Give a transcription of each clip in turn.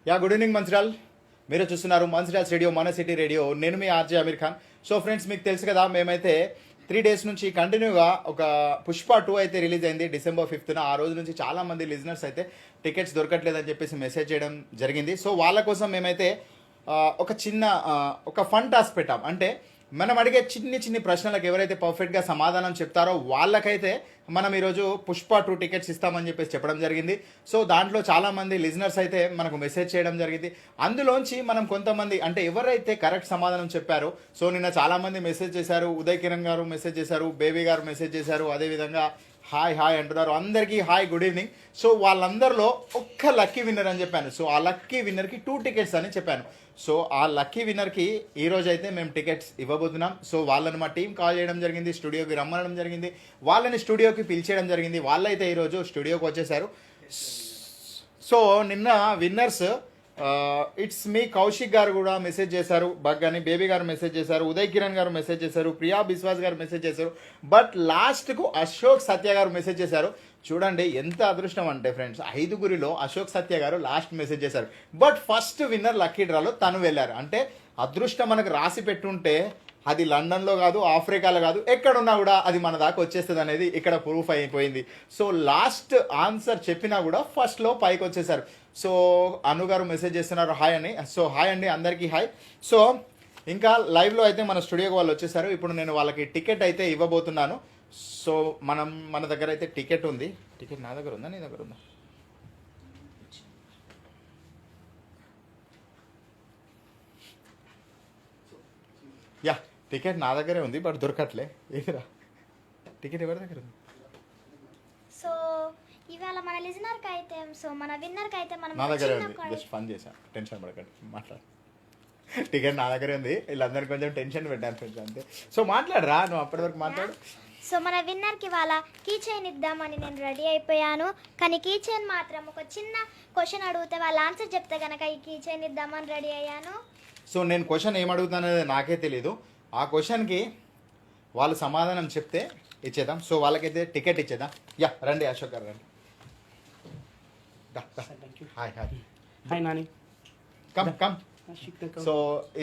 Good evening Mancherial. మీరు చూస్తున్నారు Mancherial radio, మన సిటీ రేడియో. నేను మీ RJ Aamir Khan. So friends, మీకు తెలుసు కదా, మేమైతే 3 days నుంచి కంటిన్యూగా ఒక పుష్ప 2 అయితే రిలీజ్ అయింది December 5th. ఆ రోజు నుంచి చాలా మంది లిజనర్స్ అయితే టికెట్స్ దొరకట్లేదని చెప్పేసి మెసేజ్ చేయడం జరిగింది. సో వాళ్ళ కోసం మేమైతే ఒక చిన్న ఒక ఫన్ టాస్క్ పెట్టాం. అంటే మనం అడిగే చిన్ని ప్రశ్నలకు ఎవరైతే పర్ఫెక్ట్గా సమాధానం చెప్తారో వాళ్ళకైతే మనం ఈరోజు పుష్ప 2 టికెట్స్ ఇస్తామని చెప్పేసి చెప్పడం జరిగింది. సో దాంట్లో చాలామంది లిజనర్స్ అయితే మనకు మెసేజ్ చేయడం జరిగింది. అందులోంచి మనం కొంతమంది, అంటే ఎవరైతే కరెక్ట్ సమాధానం చెప్పారో, సో నిన్న చాలామంది మెసేజ్ చేశారు. ఉదయ్ కిరణ్ గారు మెసేజ్ చేశారు, బేబీ గారు మెసేజ్ చేశారు, అదేవిధంగా హాయ్ అంటున్నారు. అందరికీ హాయ్, గుడ్ ఈవినింగ్. సో వాళ్ళందరిలో ఒక్క లక్కీ విన్నర్ అని చెప్పాను. సో ఆ లక్కీ విన్నర్కి 2 టికెట్స్ అని చెప్పాను. సో ఆ లక్కీ విన్నర్కి ఈరోజు అయితే మేము టికెట్స్ ఇవ్వబోతున్నాం. సో వాళ్ళని మా టీం కాల్ చేయడం జరిగింది, స్టూడియోకి రమ్మనడం జరిగింది, వాళ్ళని స్టూడియోకి పిలిచేయడం జరిగింది. వాళ్ళైతే ఈరోజు స్టూడియోకి వచ్చేసారు. సో నిన్న విన్నర్స్ ఇట్స్ మీ కౌశిక్ గారు కూడా మెసేజ్ చేశారు, బగ్గని బేబీ గారు మెసేజ్ చేశారు, ఉదయ్ కిరణ్ గారు మెసేజ్ చేశారు, ప్రియా బిశ్వాస్ గారు మెసేజ్ చేశారు. బట్ లాస్ట్కు అశోక్ సత్య గారు మెసేజ్ చేశారు. చూడండి ఎంత అదృష్టం అంటే ఫ్రెండ్స్, 5గురిలో అశోక్ సత్య గారు లాస్ట్ మెసేజ్ చేశారు. బట్ ఫస్ట్ విన్నర్ లక్కీ డ్రాలో తను వెళ్ళారు. అంటే అదృష్టం మనకు రాసి పెట్టుంటే అది లండన్లో కాదు, ఆఫ్రికాలో కాదు, ఎక్కడున్నా కూడా అది మన దాకా వచ్చేస్తుంది అనేది ఇక్కడ ప్రూఫ్ అయిపోయింది. సో లాస్ట్ ఆన్సర్ చెప్పినా కూడా ఫస్ట్లో పైకి వచ్చేసారు. సో అను గారు మెసేజ్ చేస్తున్నారు హాయ్ అని. సో హాయ్ అండి, అందరికీ హాయ్. సో ఇంకా లైవ్లో అయితే మన స్టూడియోకి వాళ్ళు వచ్చేసారు. ఇప్పుడు నేను వాళ్ళకి టికెట్ అయితే ఇవ్వబోతున్నాను. సో మన దగ్గర అయితే టికెట్ ఉంది. టికెట్ నా దగ్గర ఉందా, నీ దగ్గర ఉందా? యా, టికెట్ నా దగ్గరే ఉంది, బట్ దొరకట్లే. ఏదిరా టికెట్ ఎవరి దగ్గర ఉంది? సో ఇవాళ మన లిజనర్ కి అయితే, సో మన విన్నర్ కి అయితే మనం నా దగ్గరే ఉంది. జస్ట్ ఫన్ చేశాను, టెన్షన్ పడకండి, మాట్లాడు. టికెట్ నా దగ్గరే ఉంది. వీళ్ళందరికీ కొంచెం టెన్షన్ పెట్టాను ఫ్రెండ్స్, అంతే. సో మాట్లాడరా, నువ్వు అప్పటి వరకు మాట్లాడు. సో మన విన్నర్ కి వాళ్ళ కీ చైన్ ఇద్దామని నేను రెడీ అయిపోయాను. కానీ కీ చైన్ మాత్రం ఒక చిన్న క్వశ్చన్ అడిగితే వాళ్ళ ఆన్సర్ చెప్తే కనుక ఈ కీ చైన్ ఇద్దామని రెడీ అయ్యాను. సో నేను క్వశ్చన్ ఏం అడుగుతాననేది నాకే తెలీదు. ఆ క్వశ్చన్కి వాళ్ళు సమాధానం చెప్తే ఇచ్చేద్దాం. సో వాళ్ళకైతే టికెట్ ఇచ్చేద్దాం. యా రండి అశోక్ గారు, రండి. Hi hi Nani, come. So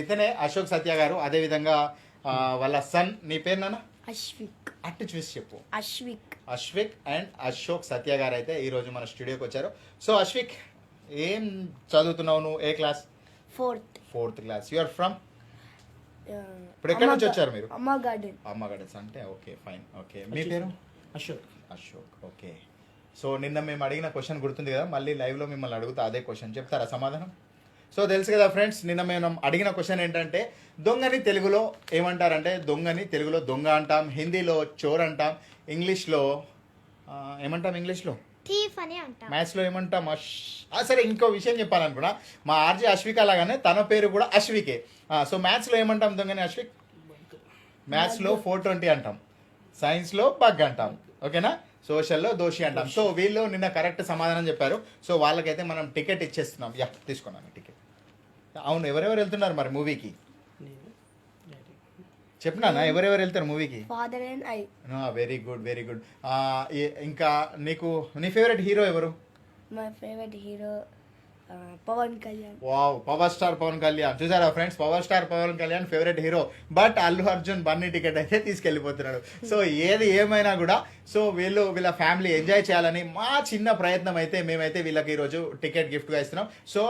ఇతనే అశోక్ సత్య గారు. అదేవిధంగా వాళ్ళ సన్, నీ పేరు నాన్న? అశ్విక్. అట్టు చూసి చెప్పు. అశ్విక్ అండ్ అశోక్ సత్య గారు అయితే ఈరోజు మన స్టూడియోకి వచ్చారు. సో అశ్విక్, ఏం చదువుతున్నావు నువ్వు? ఏ class? Fourth class. You are from? ఇప్పుడు ఎక్కడి నుంచి వచ్చారు మీరు? అమ్మ గార్డెన్స్. అంటే ఓకే, ఫైన్. ఓకే, మీ పేరు? అశోక్. ఓకే. సో నిన్న మేము అడిగిన క్వశ్చన్ గుర్తుంది కదా, మళ్ళీ లైవ్లో మిమ్మల్ని అడుగుతా అదే క్వశ్చన్, చెప్తారా సమాధానం? సో తెలుసు కదా ఫ్రెండ్స్, నిన్న మేము అడిగిన క్వశ్చన్ ఏంటంటే దొంగని తెలుగులో ఏమంటారంటే, దొంగని తెలుగులో దొంగ అంటాం, హిందీలో చోర్ అంటాం, ఇంగ్లీష్లో ఏమంటాం? ఇంగ్లీష్లో థీఫ్ అని అంటాం, మ్యాథ్స్లో ఏమంటాం? సరే, ఇంకో విషయం చెప్పాలనుకున్నా, మా ఆర్జే అశ్విక లాగానే తన పేరు కూడా అశ్వికే. సో మ్యాథ్స్లో ఏమంటాం దొంగని అశ్విక్? మ్యాథ్స్లో 420 అంటాం, సైన్స్లో బగ్ అంటాం, ఓకేనా? సోషల్లో దోషి అంటాం. సో వీళ్ళు నిన్న కరెక్ట్ సమాధానం చెప్పారు. సో వాళ్ళకైతే మనం టికెట్ ఇచ్చేస్తున్నాం. యా, తీసుకున్నాను టికెట్. అవును, ఎవరెవరు వెళ్తున్నారు మరి మూవీకి? చెప్పినా ఎవరెవరు వెళ్తారు మూవీకి? Father and I. Very good. ఇంకా నీకు నీ ఫేవరెట్ హీరో ఎవరు? My favourite hero Pawan Kalyan. Wow, power star Pawan Kalyan. చూసారా friends, power star Pawan Kalyan favourite hero. But Allu Arjun Bunny ticket అయితే తీసుకెళ్ళిపోతున్నాడు. సో ఏది ఏమైనా కూడా సో వీళ్ళ ఫ్యామిలీ ఎంజాయ్ చేయాలని మా చిన్న ప్రయత్నం అయితే మేమైతే వీళ్ళకి ఈరోజు టికెట్ గిఫ్ట్గా ఇస్తున్నాం. సో